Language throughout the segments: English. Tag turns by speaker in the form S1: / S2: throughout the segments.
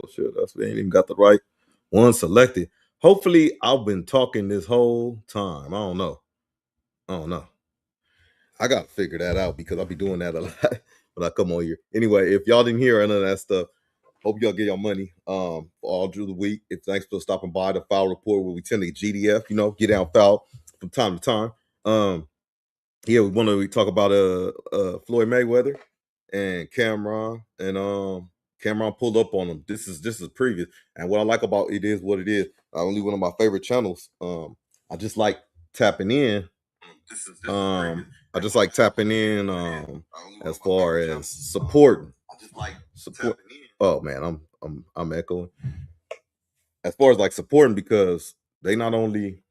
S1: Oh shit, they ain't even got the right one selected. Hopefully, I've been talking this whole time. I don't know. I don't know. I gotta figure that out because I'll be doing that a lot when I come on here. Anyway, if y'all didn't hear any of that stuff, hope y'all get your money all through the week. If thanks for stopping by the foul report where we tend to GDF, get down foul from time to time. Yeah, we want to talk about Floyd Mayweather and Cameron, and Cameron pulled up on him. This is previous, and what I like about it is what it is. Only one of my favorite channels. I just like tapping in. I just like tapping in. As far as supporting, support. Oh man, I'm echoing. As far as like supporting, because they not only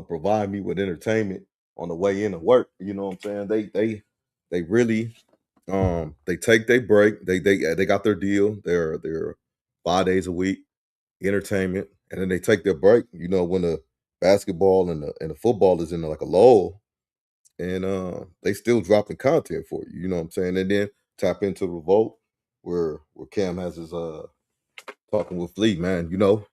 S1: provide me with entertainment on the way into work. You know what I'm saying? They really they take their break. They got their deal. They're 5 days a week entertainment, and then they take their break. When the basketball and the football is in like a lull, and they still dropping content for you. You know what I'm saying? And then tap into Revolt, where Cam has his talking with Fleet, man.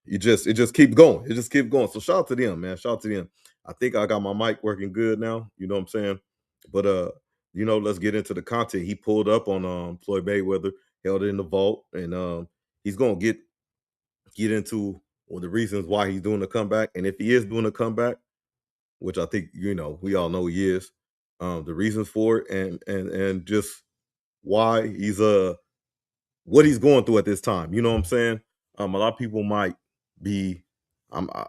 S1: It just keeps going. It just keeps going. So shout out to them, man. Shout out to them. I think I got my mic working good now. You know what I'm saying? But let's get into the content. He pulled up on Floyd Mayweather, held it in the vault, and he's gonna get into the reasons why he's doing the comeback. And if he is doing a comeback, which I think we all know he is, the reasons for it, and just why he's what he's going through at this time. You know what I'm saying? A lot of people might be, I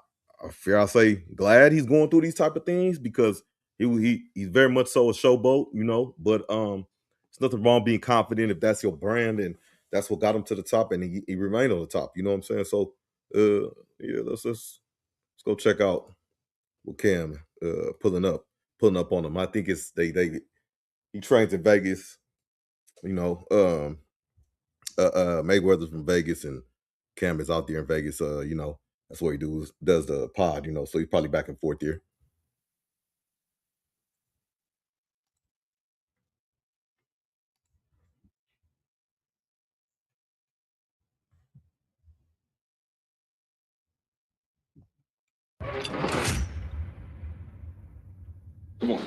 S1: fear I say, glad he's going through these type of things because he's very much so a showboat, But there's nothing wrong being confident if that's your brand and that's what got him to the top, and he remained on the top. You know what I'm saying? So, yeah, let's go check out what Cam pulling up on him. I think it's he trains in Vegas. You know, Mayweather's from Vegas and Cam is out there in Vegas. That's what he does the pod. So he's probably back and forth here.
S2: Come on.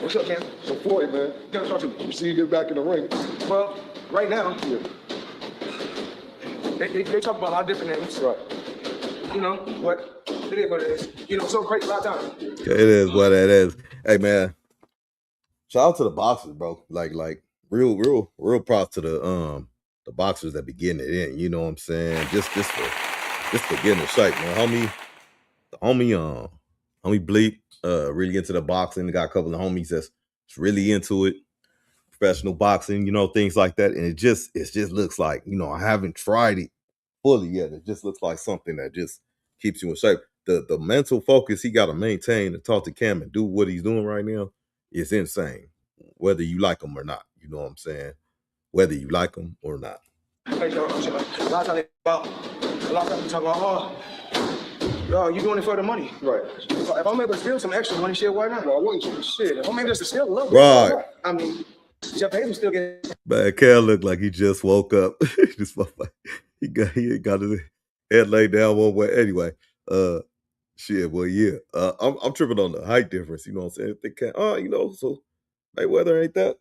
S2: What's up, Cam? So Floyd, man. Gotta talk to me. You see you get back in the ring. Well, right now, yeah. They talk about a lot of different names. Right. But it is what it is. So great a lot of times.
S1: It is what it is. Hey man, shout out to the boxers, bro. Like real props to the boxers that be getting it in. You know what I'm saying? Just for getting in shape, man. Homie Bleep, really into the boxing. Got a couple of homies that's really into it, professional boxing, things like that. And it just looks like, I haven't tried it fully yet. It just looks like something that just keeps you in shape. The mental focus he got to maintain to talk to Cam and do what he's doing right now is insane. Whether you like him or not, you know what I'm saying? Whether you like him or not.
S2: Hey, a lot of times we talk about, you doing it for the money. Right. If I'm able to steal some extra money, shit, why not? Well, I wouldn't you? Shit. If I'm able to steal a little bit,
S1: right.
S2: I mean, Jeff Bezos still getting.
S1: Man, Cal looked like he just woke up. This motherfucker, he got his head laid down one way. Anyway, shit. Well, yeah. I'm tripping on the height difference. You know what I'm saying? They can't. So Mayweather ain't that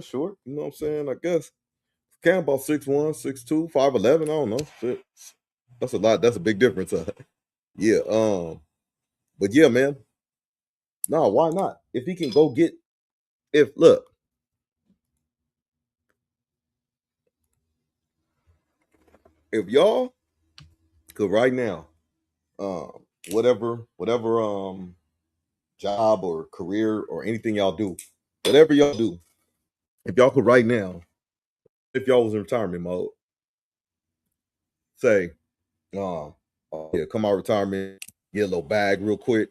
S1: short. You know what I'm saying? I guess Cam about 6'1", 6'2", 5'11". I don't know. Shit. That's a lot. That's a big difference. Yeah. But yeah, man. No, why not? If he can go get, look, if y'all could right now, whatever job or career or anything y'all do, whatever y'all do, if y'all could right now, if y'all was in retirement mode, say, yeah, come out of retirement, get a little bag real quick,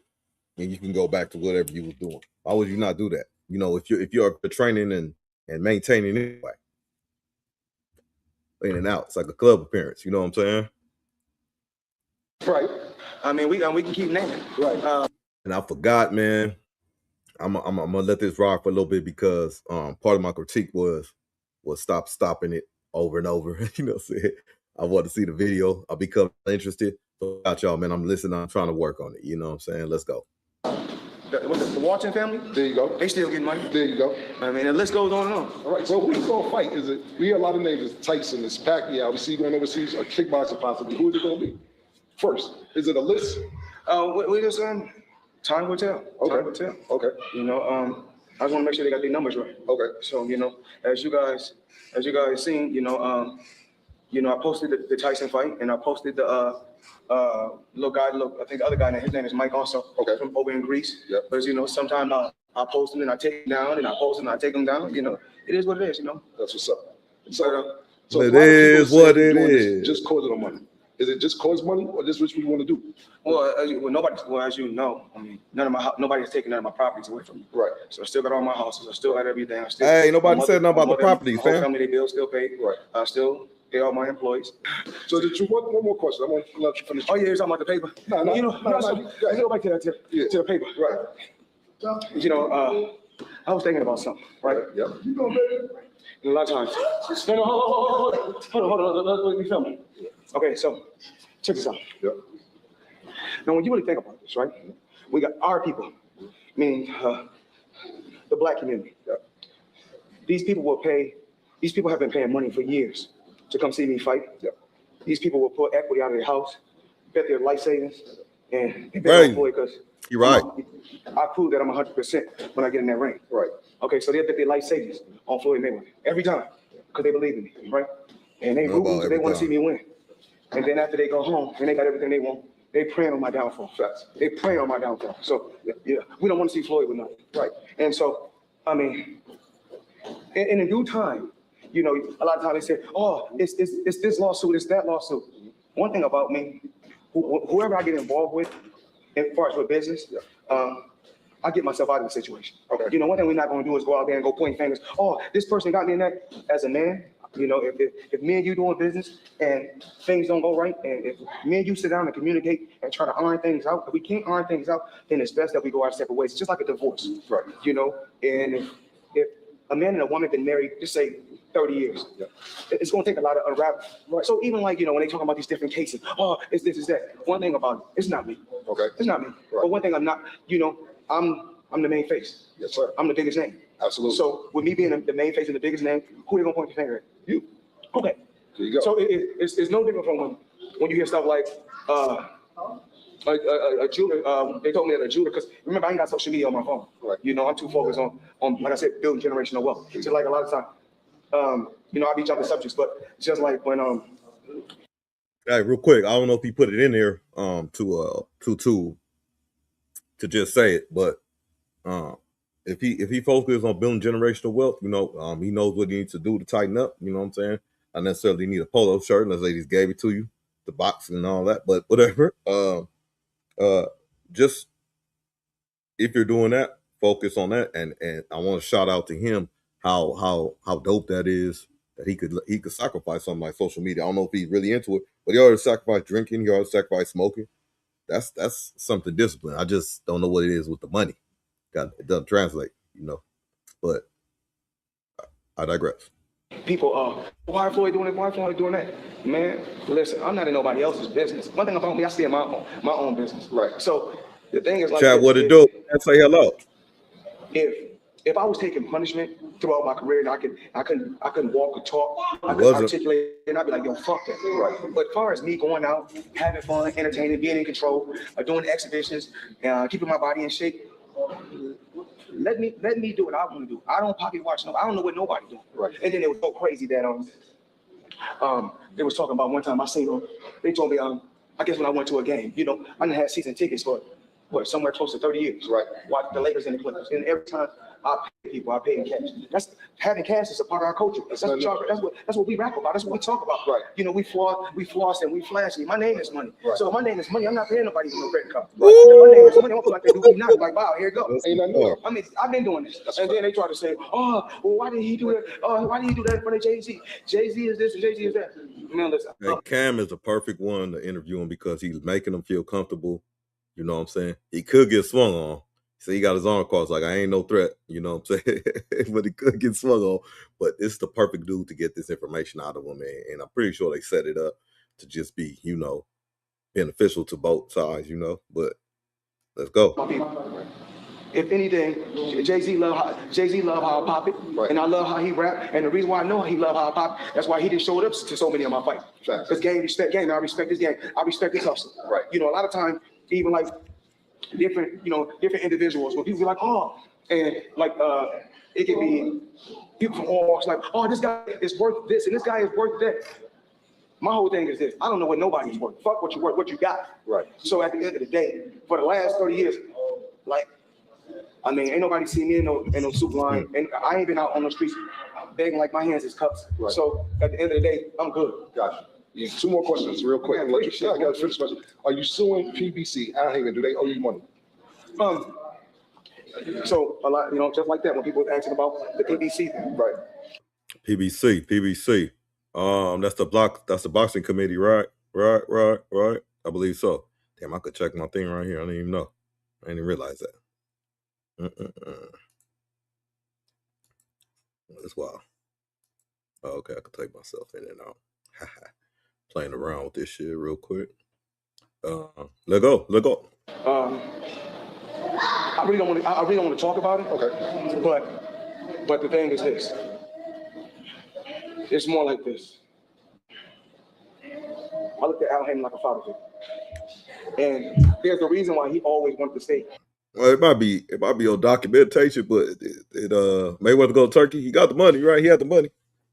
S1: and you can go back to whatever you was doing. Why would you not do that? If you're training and maintaining anyway, in and out, it's like a club appearance. You know what I'm saying?
S2: Right. I mean, we can keep naming. Right.
S1: And I forgot, man. I'm gonna let this rock for a little bit because part of my critique was stopping it over and over. You know what I'm saying? I want to see the video. I'll become interested. So got y'all, man. I'm listening. I'm trying to work on it. You know what I'm saying? Let's go.
S2: The Watson family?
S3: There you go.
S2: They still getting money.
S3: There you go.
S2: I mean, the list goes on and on.
S3: All right, so who's going to fight? Is it, we hear a lot of names, it's Tyson, it's Pacquiao, we see going overseas, a kickboxer possibly. Who is it going to be? First, is it a list?
S2: We just, time will tell.
S3: Okay.
S2: Time will tell.
S3: Okay.
S2: You know, I just want to make sure they got their numbers right.
S3: Okay.
S2: So, you know, as you guys seen, you know, I posted the Tyson fight, and I posted the little guy. I think the other guy, his name is Mike, also.
S3: Okay.
S2: From over in Greece.
S3: Yep.
S2: But you know, sometimes I post him and I take him down, and I post him and I take him down. You know, it is what it is. You know.
S3: That's what's up.
S1: So it is what it is.
S3: Just cause of the money. Is it just cause money, or just what you want to do?
S2: Well, as you know, I mean, nobody has taken none of my properties away from me.
S3: Right.
S2: So I still got all my houses. I still got everything.
S1: Hey, nobody said nothing about the properties,
S2: my whole
S1: fam.
S2: family, they bills still paid.
S3: Right.
S2: I still pay all my employees.
S3: So did you want one more question? I want to let you finish.
S2: Oh yeah, you're talking about the paper.
S3: No,
S2: Let's go back to the paper.
S3: Right.
S2: You know, I was thinking about something, right?
S3: Yep. You know, baby.
S2: And a lot of times. Hold on. Let me film it. Okay, so check this out.
S3: Yep.
S2: Now, when you really think about this, right? We got our people, meaning the black community.
S3: Yep.
S2: These people have been paying money for years to come see me fight.
S3: Yep.
S2: These people will put equity out of their house, bet their life savings, and bet
S1: Right.
S2: on because
S1: You're right.
S2: I prove that I'm 100% when I get in that ring.
S3: Right.
S2: Okay, so they bet their life savings on Floyd Mayweather every time because they believe in me, right? And they root because they want to see me win. And then after they go home and they got everything they want, they praying on my downfall. They praying on my downfall. So yeah, we don't want to see Floyd with nothing, right? And so, I mean, in due time, you know, a lot of times they say, "Oh, it's this lawsuit, it's that lawsuit." One thing about me, whoever I get involved with, as far as with business, I get myself out of the situation.
S3: Okay.
S2: You know, one thing we're not going to do is go out there and go point fingers. Oh, this person got me in that. As a man, you know, if me and you doing business and things don't go right, and if me and you sit down and communicate and try to iron things out, if we can't iron things out, then it's best that we go our separate ways. It's just like a divorce,
S3: Right.
S2: you know. And if a man and a woman been married, just say 30 years,
S3: Yeah.
S2: it's going to take a lot of unraveling. Right. So even like, you know, when they talk about these different cases, oh, it's this, it's that. One thing about it, it's not me.
S3: Okay.
S2: It's not me.
S3: Right.
S2: But one thing I'm not, you know, I'm the main face.
S3: Yes, sir.
S2: I'm the biggest name.
S3: Absolutely.
S2: So with me being the main face and the biggest name, who they gonna point the finger at? You. Okay.
S3: There you go.
S2: So it's no different from when you hear stuff like a jeweler. They told me that a jeweler, because remember I ain't got social media on my phone.
S3: Right.
S2: You know, I'm too focused on like I said, building generational wealth. So like a lot of time, you know, I be jumping subjects, but it's just like when
S1: Hey, real quick, I don't know if he put it in there to just say it, but if he focuses on building generational wealth, you know, he knows what he needs to do to tighten up. You know what I'm saying? Not necessarily need a polo shirt unless they just gave it to you, the box and all that. But whatever. Just if you're doing that, focus on that. And I want to shout out to him how dope that is, that he could sacrifice something like social media. I don't know if he's really into it, but he already sacrificed drinking, he already sacrificed smoking. That's something disciplined. I just don't know what it is with the money. It doesn't translate, you know. But I digress.
S2: people, why Floyd doing it? Why Floyd doing that? Man, listen, I'm not in nobody else's business. One thing about me, I stay in my own business.
S3: Right.
S2: So the thing is like,
S1: Chad, what it do? Say hello.
S2: If I was taking punishment throughout my career and I couldn't walk or talk, I could
S1: Wasn't.
S2: articulate, and I'd be like, yo, fuck that. Right. But as far as me going out, having fun, entertaining, being in control, doing exhibitions, keeping my body in shape, let me do what I want to do. I don't pocket watch no. I don't know what nobody doing.
S3: Right.
S2: And then it was so crazy that they was talking about one time I seen them. They told me I guess when I went to a game, you know, I didn't have season tickets for somewhere close to 30 years.
S3: Right.
S2: Watch the Lakers and the Clippers, and every time I pay people, I pay in cash. Having cash is a part of our culture. That's what we rap about. That's what we talk about.
S3: Right.
S2: You know, we floss and we flashy. My name is money.
S3: Right.
S2: So if my name is money, I'm not paying nobody with no credit card. Right. If my name is money, I'm like they do me not. Like, wow, here it goes.
S3: Ain't nothing more.
S2: I mean, I've been doing this. And then they try to say, oh, well, why did he do that? Why did he do that in front of Jay-Z? Jay-Z is this and Jay-Z is that. Man, listen.
S1: Hey, Cam is the perfect one to interview him because he's making him feel comfortable. You know what I'm saying? He could get swung on. So he got his arm crossed, like I ain't no threat, you know what I'm saying? But he could get swung on. But it's the perfect dude to get this information out of him, man. And I'm pretty sure they set it up to just be, you know, beneficial to both sides, you know. But let's go.
S2: If anything, Jay-Z love how I pop it, and I love how he rap. And the reason why I know he love how I pop, that's why he didn't show up to so many of my fights. Because game, respect game. I respect his game. I respect his hustle. Right. You know, a lot of times, even like different individuals, when people be like, oh, and like it can be people from all walks like, oh, this guy is worth this, and this guy is worth that. My whole thing is this: I don't know what nobody's worth. Fuck what you worth, what you got. Right. So at the end of the day, for the last 30 years, like, I mean, ain't nobody seen me in no soup line, and I ain't been out on the streets begging like my hands is cups. Right. So at the end of the day, I'm good. Gotcha. Yeah, 2 more questions, real quick. I got a first question. Are you suing PBC? Al Heyman, do they owe you money? So a lot, you know, just like that, when people asking about the PBC thing, right?
S1: PBC. That's the boxing committee, right? Right. I believe so. Damn, I could check my thing right here. I didn't even know. I didn't even realize that. That's wild. Oh, okay, I can take myself in and out. Playing around with this shit real quick. Let go.
S2: I really don't want to talk about it. Okay. But the thing is this. It's more like this. I look at Al Heyman like a father figure. And there's a reason why he always wanted to stay.
S1: Well, it might be on documentation, but Mayweather go to Turkey. He got the money, right? He had the money.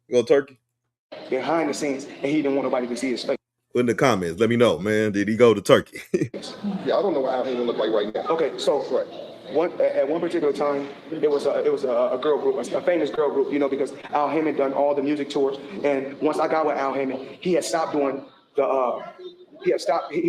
S1: Go to Turkey.
S2: Behind the scenes, and he didn't want nobody to see his face.
S1: Put in the comments. Let me know, man. Did he go to Turkey?
S3: Yeah, I don't know what Al Heyman look like right now.
S2: Okay, so at one particular time, it was a girl group, a famous girl group, you know, because Al Heyman done all the music tours, and once I got with Al Heyman, he had stopped doing he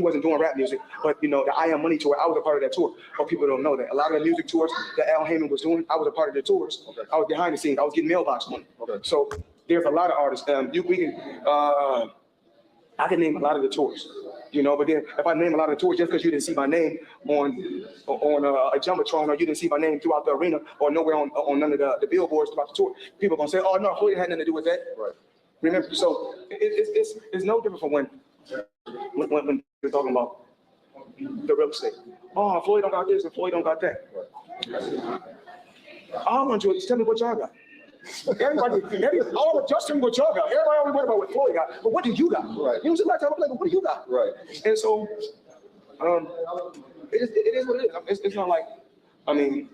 S2: wasn't doing rap music, but you know, the I Am Money tour, I was a part of that tour. But people don't know that. A lot of the music tours that Al Heyman was doing, I was a part of the tours. Okay. I was behind the scenes. I was getting mailbox money. Okay. So there's a lot of artists. I can name a lot of the tours, you know, but then if I name a lot of the tours just because you didn't see my name on a Jumbotron, or you didn't see my name throughout the arena, or nowhere on none of the billboards throughout the tour, people are going to say, oh, no, Floyd had nothing to do with that. Right. Remember, so it's no different from when you're talking about the real estate. Oh, Floyd don't got this and Floyd don't got that. I want you to tell me what y'all got. Just tell me what y'all got. Everybody only worry about what Floyd got, but what do you got? Right. You know, like I'm like, what do you got? Right. And so, it is what it is. It's not like, I mean,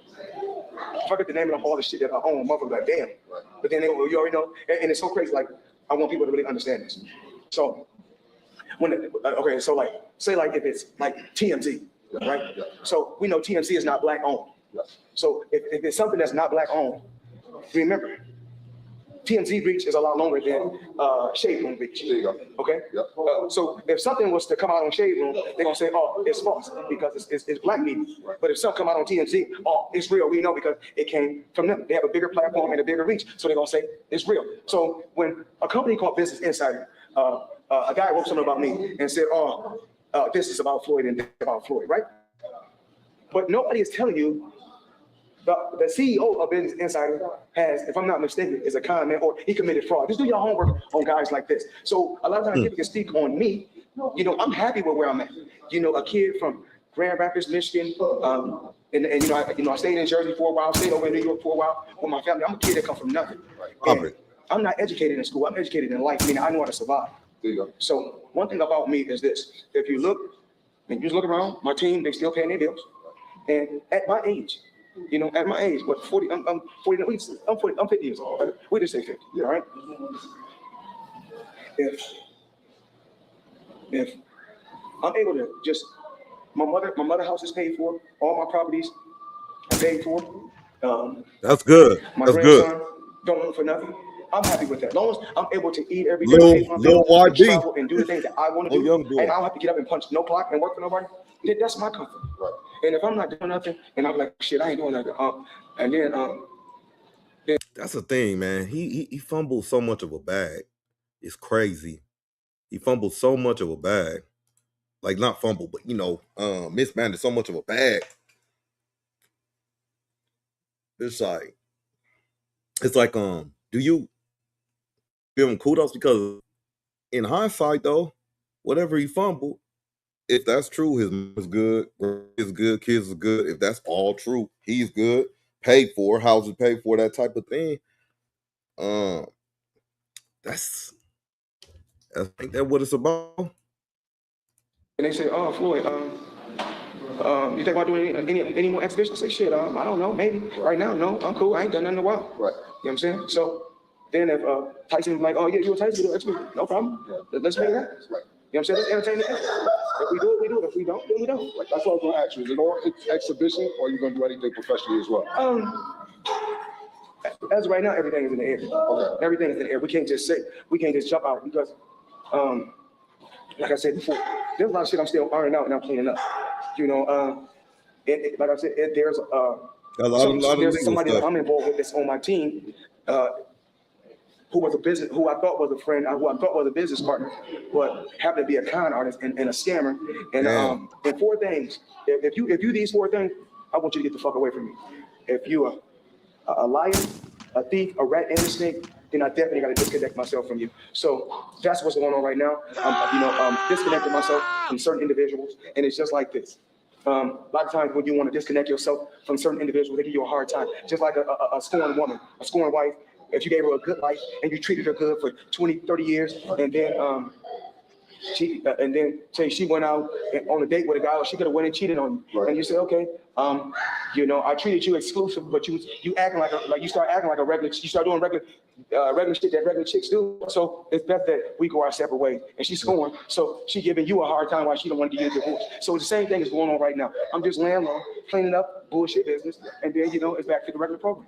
S2: if I get the name of all the shit that I own, motherfucker, like damn. Right. But then you already know, and it's so crazy. Like, I want people to really understand this. So, so like, say like if it's like TMZ, right? Yeah. So we know TMZ is not black owned. Yeah. So if it's something that's not black owned, remember, TMZ reach is a lot longer than Shade Room reach. There you go. Okay? Yep. So if something was to come out on Shade Room, they're going to say, oh, it's false because it's black media. Right. But if something come out on TMZ, oh, it's real. We know because it came from them. They have a bigger platform and a bigger reach. So they're going to say it's real. So when a company called Business Insider, a guy wrote something about me and said, oh, this is about Floyd and about Floyd, right? But nobody is telling you the CEO of Business Insider has, if I'm not mistaken, is a con man, or he committed fraud. Just do your homework on guys like this. So a lot of times people can speak on me. You know, I'm happy with where I'm at. You know, a kid from Grand Rapids, Michigan, and I stayed in Jersey for a while, stayed over in New York for a while with my family. I'm a kid that come from nothing. And I'm not educated in school. I'm educated in life, meaning I know how to survive. There you go. So one thing about me is this: if you look around, my team, they still paying their bills, and at my age. You know, at my age, what 40? I'm 40. I'm 50 years old. Right? We just say 50. All right. If I'm able to just my mother house is paid for, all my properties are paid for.
S1: That's good.
S2: My
S1: That's
S2: grandson
S1: good.
S2: don't want for nothing. I'm happy with that. As long as I'm able to eat every day,
S1: and
S2: travel and do the things that I want to do, and I don't have to get up and punch no clock and work for nobody. That's my comfort. Right. And if I'm not doing nothing, and I'm like, shit, I ain't doing nothing. And then
S1: that's the thing, man. He fumbled so much of a bag. It's crazy. He fumbled so much of a bag. Like not fumbled, but mismanaged so much of a bag it's like do you give him kudos? Because in hindsight, though, whatever he fumbled, if that's true, his mom is good, is good, kids is good. If that's all true, he's good, paid for, houses paid for, that type of thing. That's I think that's what it's about.
S2: And they say, "Oh, Floyd, you think about doing any more exhibitions?" I say, "Shit, I don't know, maybe. Right now, no, I'm cool. I ain't done nothing in a while."
S3: Right.
S2: You know what I'm saying? So then if Tyson's like, "Oh yeah, you a Tyson, do exhibition, no problem. Yeah. Let's make it happen." Right. You know what I'm saying? Let's entertain the people. If we do it, we do it. If we don't, then we don't.
S3: Like, that's what I was going to ask you. Is it all exhibition, or are you going to do anything professionally as well?
S2: As of right now, everything is in the air. Okay. Everything is in the air. We can't just jump out because, like I said before, there's a lot of shit I'm still ironing out and I'm cleaning up. You know, like I said, there's somebody that I'm involved with that's on my team, who I thought was a friend, who I thought was a business partner, but happened to be a con artist and a scammer. And four things. If you these four things, I want you to get the fuck away from me. If you are a liar, a thief, a rat, and a snake, then I definitely got to disconnect myself from you. So that's what's going on right now. I'm disconnecting myself from certain individuals, and it's just like this. A lot of times when you want to disconnect yourself from certain individuals, they give you a hard time. Just like a scorned woman, a scorned wife. If you gave her a good life and you treated her good for 20, 30 years, and then she went out on a date with a guy, or she could have went and cheated on you, right. And you say, okay, I treated you exclusive, but you acting you start acting like a regular. You start doing regular shit that regular chicks do. So it's best that we go our separate ways. And she's scorned, so she giving you a hard time while she don't want to get a divorce. So the same thing is going on right now. I'm just laying low, cleaning up bullshit business, and then it's back to the regular program.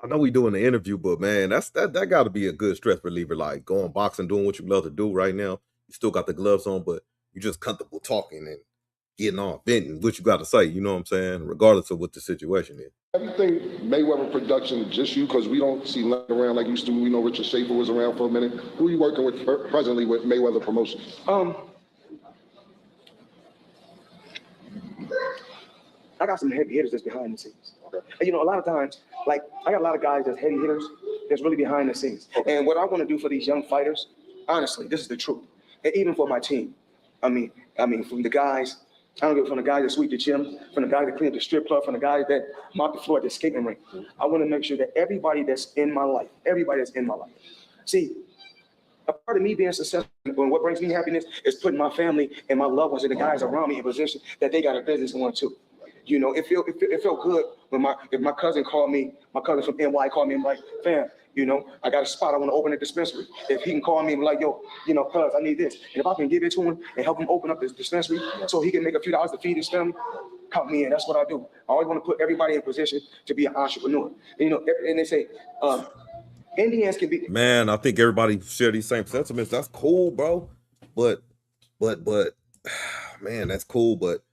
S1: I know we doing the interview, but man, that got to be a good stress reliever. Like going boxing, doing what you love to do right now. You still got the gloves on, but you're just comfortable talking and getting on, venting what you got to say. You know what I'm saying? Regardless of what the situation is.
S3: Everything Mayweather production, just you, because we don't see nothing around like used to. We know Richard Schaefer was around for a minute. Who are you working with presently with Mayweather Promotions?
S2: I got some heavy hitters that's behind the scenes.
S3: Okay.
S2: And, a lot of times, like, I got a lot of guys that's heavy hitters that's really behind the scenes. Okay. And what I want to do for these young fighters, honestly, this is the truth. And even for my team, I mean, from the guys, I don't give from the guys that sweep the gym, from the guys that clean up the strip club, from the guys that mop the floor at the skating rink. I want to make sure that everybody that's in my life, see, a part of me being successful, and what brings me happiness is putting my family and my loved ones and the guys around me in a position that they got a business going too. It felt good when my cousin called me, my cousin from NY called me and like, fam, I got a spot, I want to open a dispensary. If he can call me and be like, yo, cuz, I need this. And if I can give it to him and help him open up this dispensary so he can make a few dollars to feed his family, count me in. That's what I do. I always want to put everybody in position to be an entrepreneur. And they say, Indians can be.
S1: Man, I think everybody share these same sentiments. That's cool, bro. But, man, that's cool, but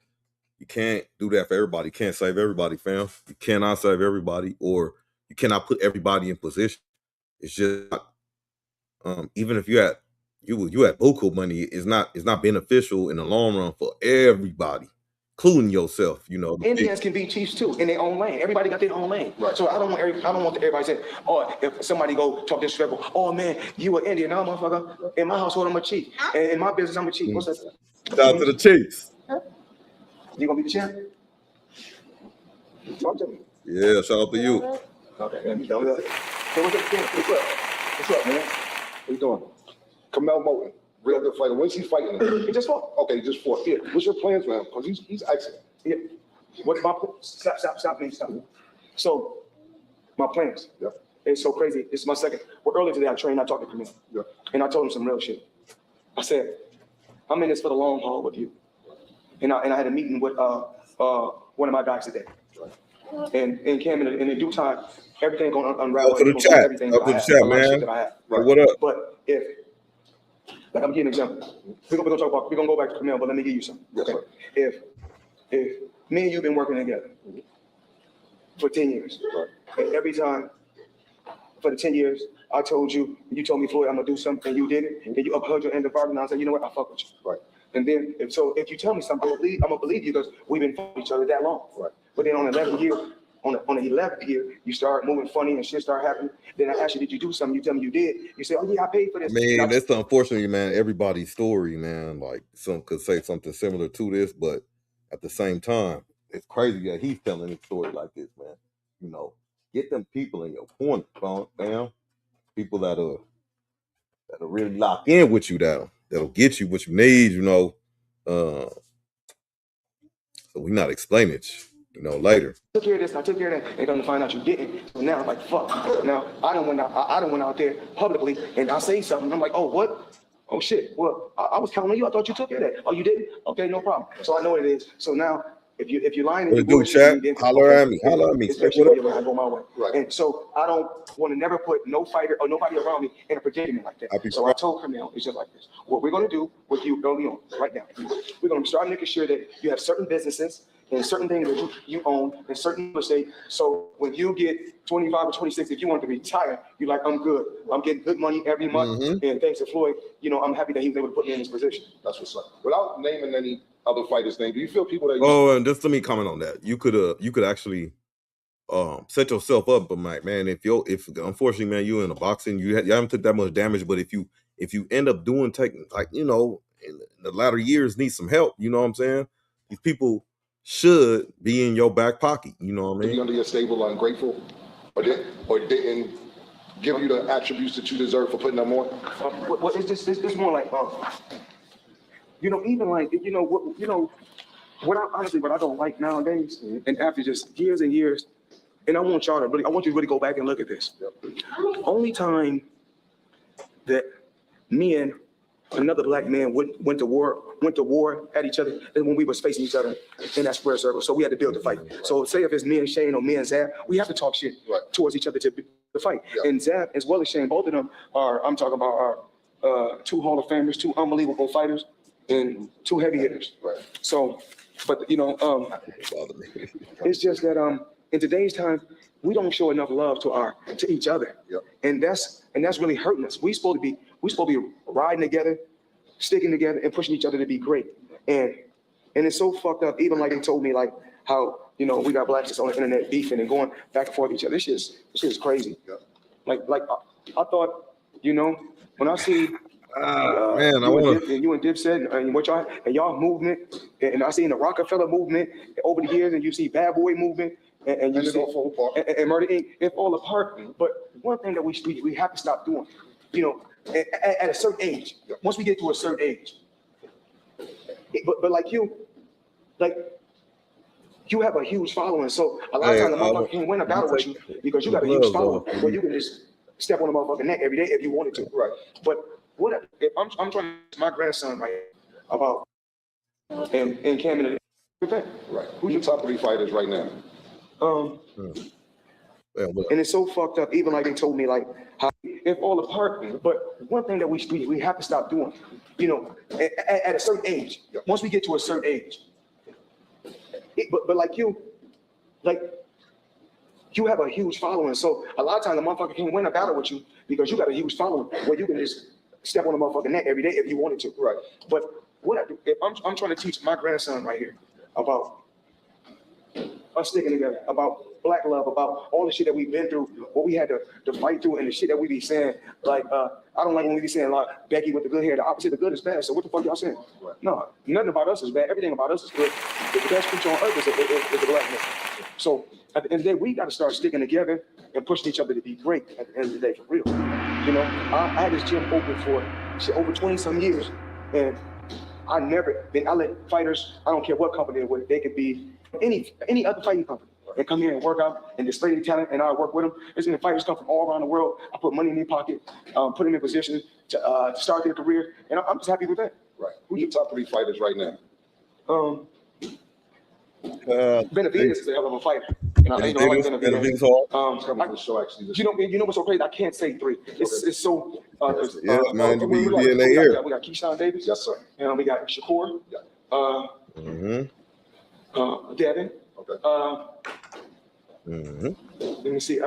S1: you can't do that for everybody. You can't save everybody, fam. You cannot save everybody, or you cannot put everybody in position. It's just even if you had buku money, it's not beneficial in the long run for everybody, including yourself.
S2: Indians can be chiefs too in their own lane. Everybody got their own lane. Right. So I don't want everybody saying, oh, if somebody go talk disrespectful, oh man, you an Indian. No, motherfucker. In my household, I'm a chief. And in my business, I'm a chief. What's that?
S1: Shout out to the Chiefs.
S2: You gonna be the champ? Talk to me.
S1: Yeah, shout out to you.
S2: Okay, let me know that. So what's up, man?
S3: What you doing? Kamel Moten, real good fighter. When's he fighting?
S2: He just fought.
S3: Okay, he just fought. Yeah. What's your plans for him? Because he's excellent.
S2: Yeah. What's my stop. So my plans.
S3: Yeah.
S2: It's so crazy. This is my second. Well, earlier today I trained. I talked to Kamel.
S3: Yeah.
S2: And I told him some real shit. I said, I'm in this for the long haul with you. And I had a meeting with one of my guys today. Right. And Cam, in due time, everything gonna unravel.
S1: Up to the chat. Everything up to the chat, man.
S2: Right.
S1: What up?
S2: But I'm giving an example. We're gonna go back to Camille, but let me give you something.
S3: Yes,
S2: okay. Sir. If me and you've been working together for 10 years, right. And every time for the 10 years, I told you, you told me, Floyd, I'm gonna do something, and you did it, and you upheld your end of bargain, and I said, you know what, I fuck with you. Right. And then, if you tell me something, I'm gonna believe you because we've been fucking each other that long. Right. But then on the 11th year, On the 11th year, you start moving funny and shit start happening. Then I ask you, did you do something? You tell me you did. You say, oh yeah, I paid for this.
S1: I mean, that's unfortunately, man, everybody's story, man. Like some could say something similar to this, but at the same time, it's crazy that he's telling a story like this, man. You know, get them people in your corner, fam. People that'll really lock in with you, that'll get you what you need, you know. So we not explain it, you know, later.
S2: I took care of this, I took care of that, and come to find out you didn't. So now I'm like, fuck. Now I done went out there publicly and I say something. I'm like, oh, what? Oh shit. Well, I was counting on you. I thought you took care of that. Oh, you didn't? Okay, no problem. So I know what it is. So now if you're lying,
S1: what do, chat? Holler at me.
S2: Especially when I go my way. Right. And so I don't want to never put no fighter or nobody around me in a predicament like that. So I told him now, it's just like this. What we're gonna do with you early on, right now, we're gonna start making sure that you have certain businesses and certain things that you own and certain real estate. So when you get 25 or 26, if you want to retire, you're like, I'm good. I'm getting good money every month. And thanks to Floyd, you know, I'm happy that he was able to put me in this position.
S3: That's what's up. Without naming any other fighters' name, do you feel people that?
S1: And just let me comment on that. You could actually set yourself up, but man, if unfortunately, man, you in a boxing, you haven't took that much damage, but if you end up taking like, you know, in the latter years need some help, you know what I'm saying? These people should be in your back pocket, you know what I mean?
S3: Be under your stable, ungrateful, or didn't give you the attributes that you deserve for putting them on.
S2: Well, it's more like, you know, even like, you know, what I don't like nowadays, and after just years and years, and I want you to really go back and look at this. Only time that me and another black man went to war at each other is when we was facing each other in that square circle. So we had to build the fight. So say if it's me and Shane or me and Zab, we have to talk shit towards each other to fight. And Zab as well as Shane, both of them I'm talking about are 2 Hall of Famers, 2 unbelievable fighters, and 2 heavy hitters. Right. So, but you know, it's just that in today's time, we don't show enough love to each other. Yep. And that's really hurting us. We supposed to be riding together, sticking together, and pushing each other to be great. And it's so fucked up. Even like they told me, like how, you know, we got blacks just on the internet beefing and going back and forth with each other. This shit is crazy. Yep. Like I thought, you know, when I see you and Dipset and what y'all movement, and I seen the Rockefeller movement over the years, and you see Bad Boy movement. And you see, and Murder Inc. It fall apart. But one thing that we have to stop doing, you know, at a certain age, once we get to a certain age, but like you have a huge following. So a lot of times the motherfucker can't win a battle with you because you got a huge following where you can just step on the motherfucking neck every day if you wanted to. Right. But what if I'm trying to teach my grandson right about and Cam in the
S3: right. Who's your top 3 fighters right now?
S2: And it's so fucked up. Even like they told me, like how it fall apart. But one thing that we have to stop doing, you know, at a certain age. Once we get to a certain age, but like you have a huge following. So a lot of times the motherfucker can't win a battle with you because you got a huge following where you can just step on the motherfucking neck every day if you wanted to. Right. But if I'm trying to teach my grandson right here about us sticking together, about black love, about all the shit that we've been through, what we had to fight through, and the shit that we be saying. Like, I don't like when we be saying, like, Becky with the good hair, the opposite of good is bad. So what the fuck y'all saying? Right. No, nothing about us is bad. Everything about us is good. The best creature on earth is a black man. So at the end of the day, we got to start sticking together and pushing each other to be great at the end of the day, for real. You know, I had this gym open for over 20 some years, and I let fighters, I don't care what company they're with, they could be any other fighting company, and come here and work out and display their talent, and I work with them. There's been fighters come from all around the world. I put money in their pocket, put them in position to start their career, and I'm just happy with that.
S3: Right. Who's your top 3 fighters right now?
S2: Benavidez is a hell of a fighter. And I like Benavidez. You know what's so crazy? I can't say 3. It's so.
S1: Man, you be in the air.
S2: We got Keyshawn Davis.
S3: Yes, sir.
S2: And we got Shakur.
S3: Yeah.
S2: Devin. Okay. Let me see.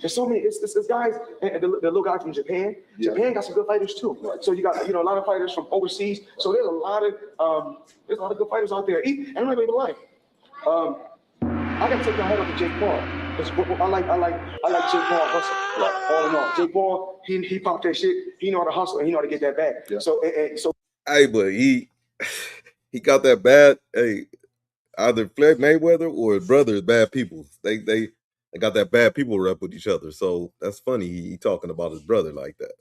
S2: There's so many. It's guys. And the little guy from Japan. Yeah. Japan got some good fighters too. Right. So you got a lot of fighters from overseas. So there's a lot of good fighters out there. And I'm not even lying. I gotta take my head off to Jake Paul. I like Jake Paul hustle. Like, all in all, Jake Paul, he popped that shit. He know how to hustle and he know how to get that bag. Yeah. So
S1: hey, but he got that bad. Hey, either Floyd Mayweather or his brother is bad people. They got that bad people rep with each other. So that's funny. He talking about his brother like that.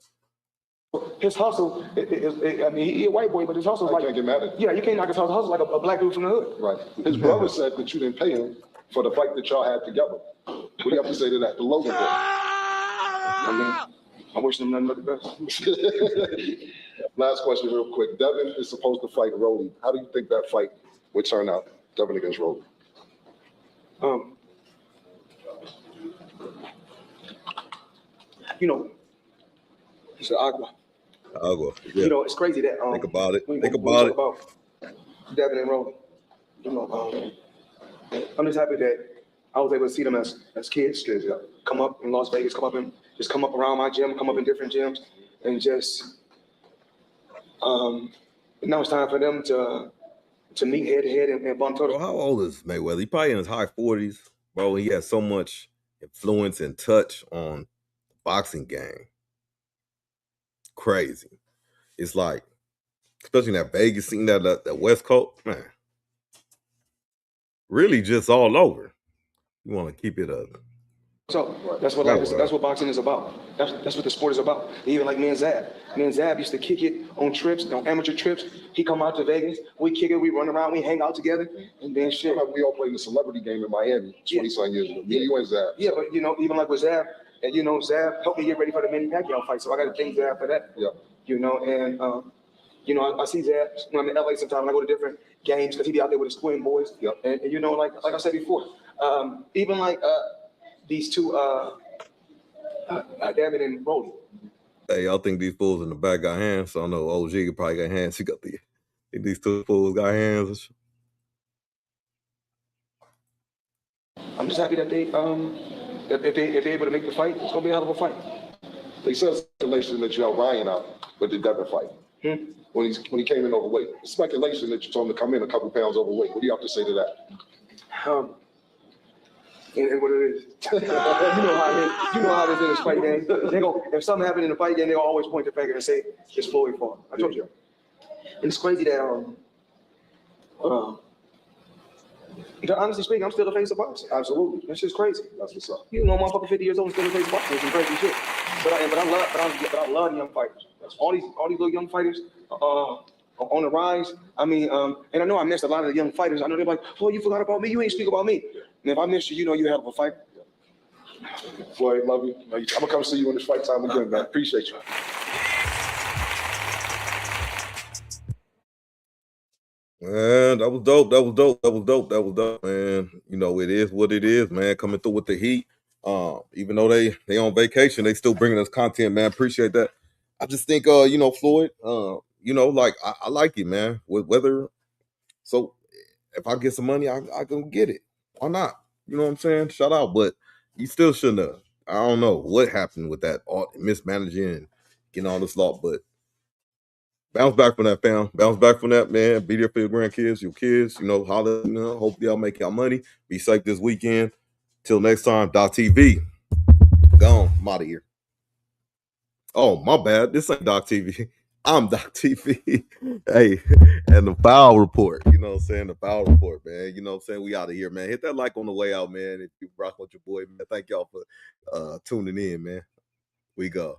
S2: His hustle, I mean, he a white boy, but his hustle is like,
S3: can't get mad at it.
S2: Yeah, you can't knock his hustle like a black dude from the hood.
S3: Right. His brother said that you didn't pay him for the fight that y'all had together. What do you have to say to that? The Logan boy.
S2: I mean, I wish them nothing but the best.
S3: Last question real quick. Devin is supposed to fight Rolly. How do you think that fight would turn out, Devin against Rolly?
S2: You know, it's an agua.
S1: Yeah.
S2: You know, it's crazy that
S1: think about it.
S2: Think about Devin and Rolly. You know, I'm just happy that I was able to see them as kids. Yeah. Come up in Las Vegas, come up around my gym, come up in different gyms, and just now it's time for them to meet head to head and bump total.
S1: How old is Mayweather? He probably in his high 40s, bro. He has so much influence and touch on the boxing game. Crazy. It's like, especially in that Vegas scene, that West Coast, man. Really just all over. You want to keep it up.
S2: So that's what boxing is about. That's what the sport is about. Even like me and Zab. Me and Zab used to kick it on trips, on amateur trips. He come out to Vegas, we kick it, we run around, we hang out together, and then shit.
S3: Like we all played the celebrity game in Miami 20-some years ago. Me, you and Zab.
S2: Yeah, but you know, even like with Zab, and you know, Zab helped me get ready for the Manny Pacquiao fight. So I got to thank Zab for that.
S3: Yeah.
S2: You know, and you know, I see Zab when I'm in LA sometimes, and I go to different games because he be out there with his twin boys.
S3: Yeah.
S2: And you know, like I said before, even like these two, Devin and Rolly.
S1: Hey, y'all think these fools in the back got hands? So I know OG probably got hands. He got these two fools got hands.
S2: I'm just happy that they if they're able to make the fight, it's gonna be a hell of a fight.
S3: They said speculation that you held Ryan out with the Devin fight. When he came in overweight. It's speculation that you told him to come in a couple pounds overweight. What do you have to say to that?
S2: And what it is. you know how it is in this fight game. If something happened in the fight game, they'll always point the finger and say it's Floyd's fault. I told you. And it's crazy that honestly speaking, I'm still the face of boxing.
S3: Absolutely.
S2: This is crazy.
S3: That's what's up.
S2: You know, motherfucker 50 years old still the face of boxing. Some crazy shit. But I love young fighters. All these little young fighters on the rise. I mean, and I know I missed a lot of the young fighters. I know they're like, oh, you forgot about me. You ain't speak about me. And if I missed you, you know you have a fight.
S3: Floyd, love you. I'm gonna come see you when it's fight time again, man. Appreciate you.
S1: Man, that was dope, man. You know, it is what it is, man. Coming through with the heat. Even though they on vacation, they still bringing us content, man. Appreciate that. I just think, you know, Floyd, you know, like I like it, man. So if I get some money, I can get it. Why not? You know what I'm saying? Shout out, but you still shouldn't have. I don't know what happened with that mismanaging and getting all this law, but bounce back from that, fam. Bounce back from that, man. Be there for your grandkids, your kids. You know, holla. You know, hope y'all make y'all money. Be safe this weekend. Till next time. .TV. Gone. I'm out of here. Oh, my bad. This ain't .TV. I'm .TV. Hey, and the foul report. You know what I'm saying? The foul report, man. You know what I'm saying? We out of here, man. Hit that like on the way out, man. If you rock with your boy, man. Thank y'all for tuning in, man. We go.